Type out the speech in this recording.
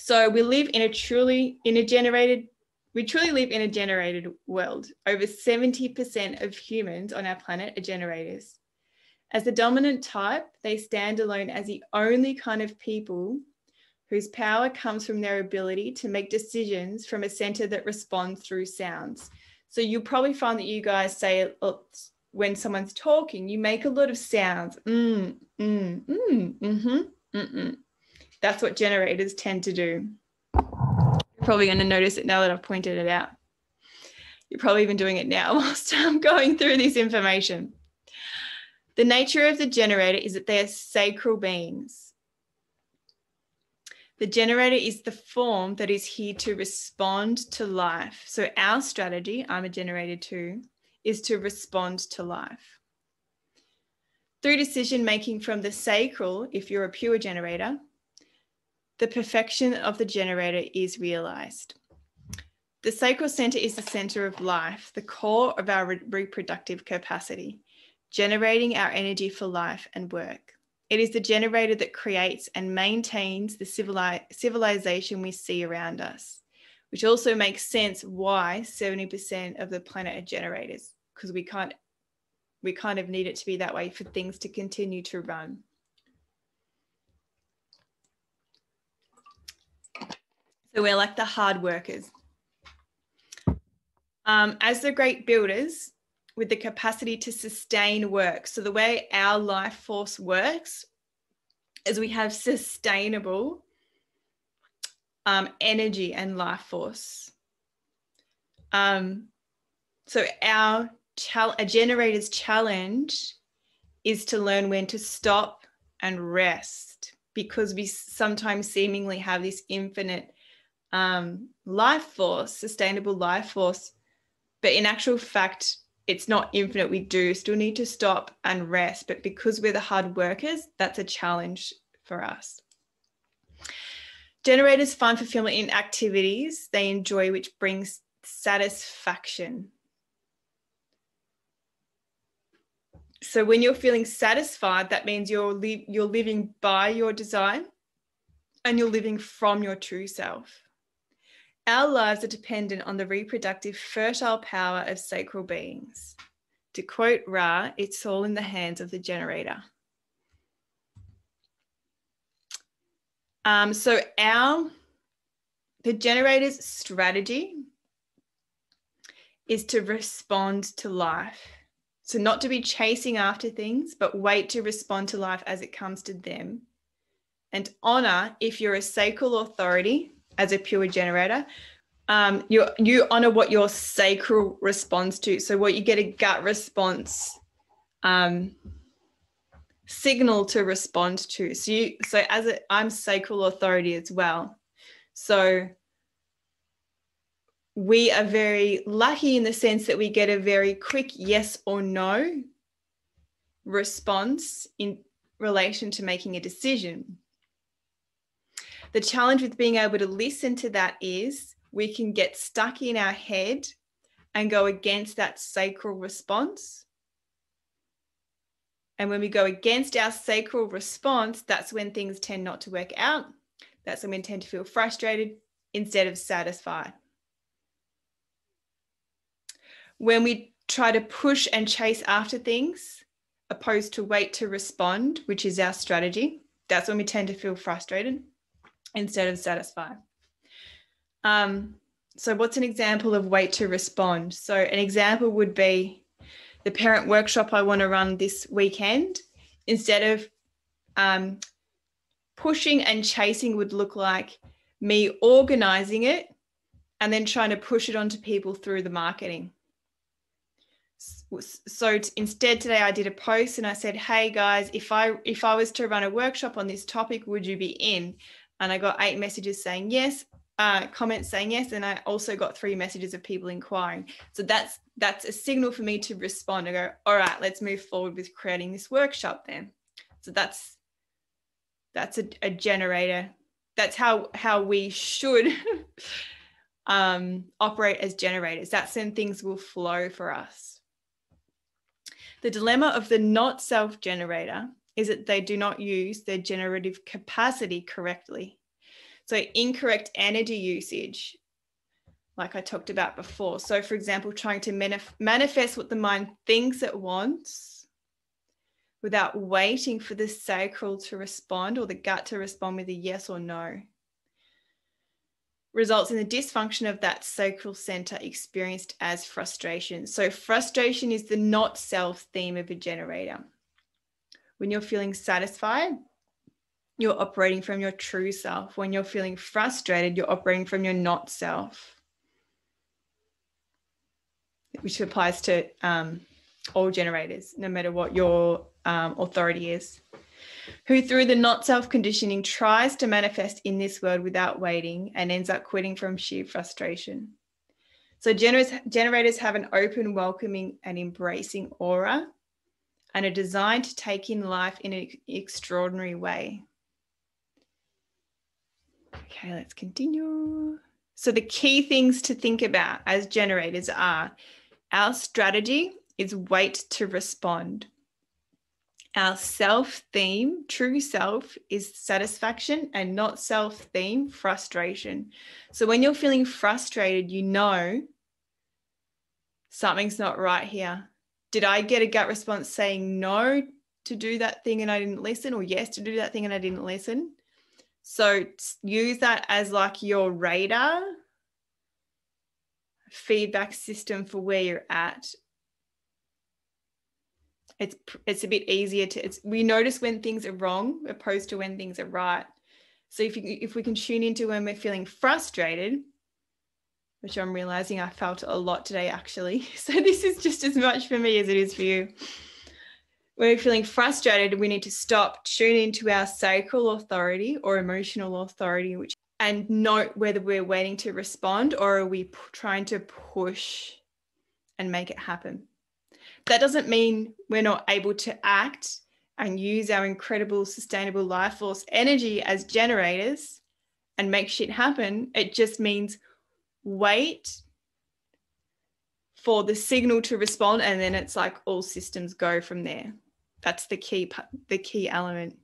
So we live in a truly live in a generated world. Over 70% of humans on our planet are generators. As the dominant type, they stand alone as the only kind of people whose power comes from their ability to make decisions from a center that responds through sounds. So you'll probably find that you guys say, when someone's talking, you make a lot of sounds. That's what generators tend to do. You're probably going to notice it now that I've pointed it out. You're probably even doing it now whilst I'm going through this information. The nature of the generator is that they are sacral beings. The generator is the form that is here to respond to life. So our strategy, I'm a generator too, is to respond to life. Through decision making from the sacral, if you're a pure generator, the perfection of the generator is realized. The sacral center is the center of life, the core of our reproductive capacity, generating our energy for life and work. It is the generator that creates and maintains the civilization we see around us, which also makes sense why 70% of the planet are generators, because we kind of need it to be that way for things to continue to run. So we're like the hard workers. As the great builders with the capacity to sustain work. So the way our life force works is we have sustainable energy and life force. So a generator's challenge is to learn when to stop and rest, because we sometimes seemingly have this infinite life force, sustainable life force, but in actual fact, it's not infinite. We do still need to stop and rest, but because we're the hard workers, that's a challenge for us. Generators find fulfillment in activities they enjoy, which brings satisfaction. So when you're feeling satisfied, that means you're living by your design and you're living from your true self. Our lives are dependent on the reproductive fertile power of sacral beings. To quote Ra, it's all in the hands of the generator. So the generator's strategy is to respond to life. So not to be chasing after things, but wait to respond to life as it comes to them. And honor, if you're a sacral authority as a pure generator, you honor what your sacral responds to. So what you get a gut response signal to respond to. So I'm sacral authority as well. So we are very lucky in the sense that we get a very quick yes or no response in relation to making a decision. The challenge with being able to listen to that is we can get stuck in our head and go against that sacral response. And when we go against our sacral response, that's when things tend not to work out. That's when we tend to feel frustrated instead of satisfied. When we try to push and chase after things, opposed to wait to respond, which is our strategy, that's when we tend to feel frustrated instead of satisfied. So what's an example of wait to respond? So an example would be the parent workshop I want to run this weekend. Instead of pushing and chasing would look like me organizing it and then trying to push it onto people through the marketing. So instead today I did a post and I said, hey guys, if I was to run a workshop on this topic, would you be in? And I got 8 messages saying yes, comments saying yes, and I also got 3 messages of people inquiring. So that's a signal for me to respond and go, all right, let's move forward with creating this workshop then. So that's a generator. That's how we should operate as generators. That's when things will flow for us. The dilemma of the not self generator is that they do not use their generative capacity correctly. So incorrect energy usage, like I talked about before. So for example, trying to manifest what the mind thinks it wants without waiting for the sacral to respond or the gut to respond with a yes or no, results in the dysfunction of that sacral center experienced as frustration. So frustration is the not self theme of a generator. When you're feeling satisfied, you're operating from your true self. When you're feeling frustrated, you're operating from your not self, which applies to all generators, no matter what your authority is, who through the not self conditioning tries to manifest in this world without waiting and ends up quitting from sheer frustration. So generators have an open, welcoming and embracing aura and are designed to take in life in an extraordinary way. Okay, let's continue. So the key things to think about as generators are: our strategy is wait to respond. Our self theme, true self, is satisfaction, and not self theme, frustration. So when you're feeling frustrated, you know something's not right here. Did I get a gut response saying no to do that thing and I didn't listen, or yes to do that thing and I didn't listen? So use that as like your radar feedback system for where you're at. It's a bit easier to, we notice when things are wrong opposed to when things are right. So if we can tune into when we're feeling frustrated, which I'm realizing I felt a lot today actually. So this is just as much for me as it is for you. When we're feeling frustrated, we need to stop, tune into our sacral authority or emotional authority, and note whether we're waiting to respond or are we trying to push and make it happen. That doesn't mean we're not able to act and use our incredible sustainable life force energy as generators and make shit happen. It just means wait for the signal to respond, and then it's like all systems go from there. That's the key element.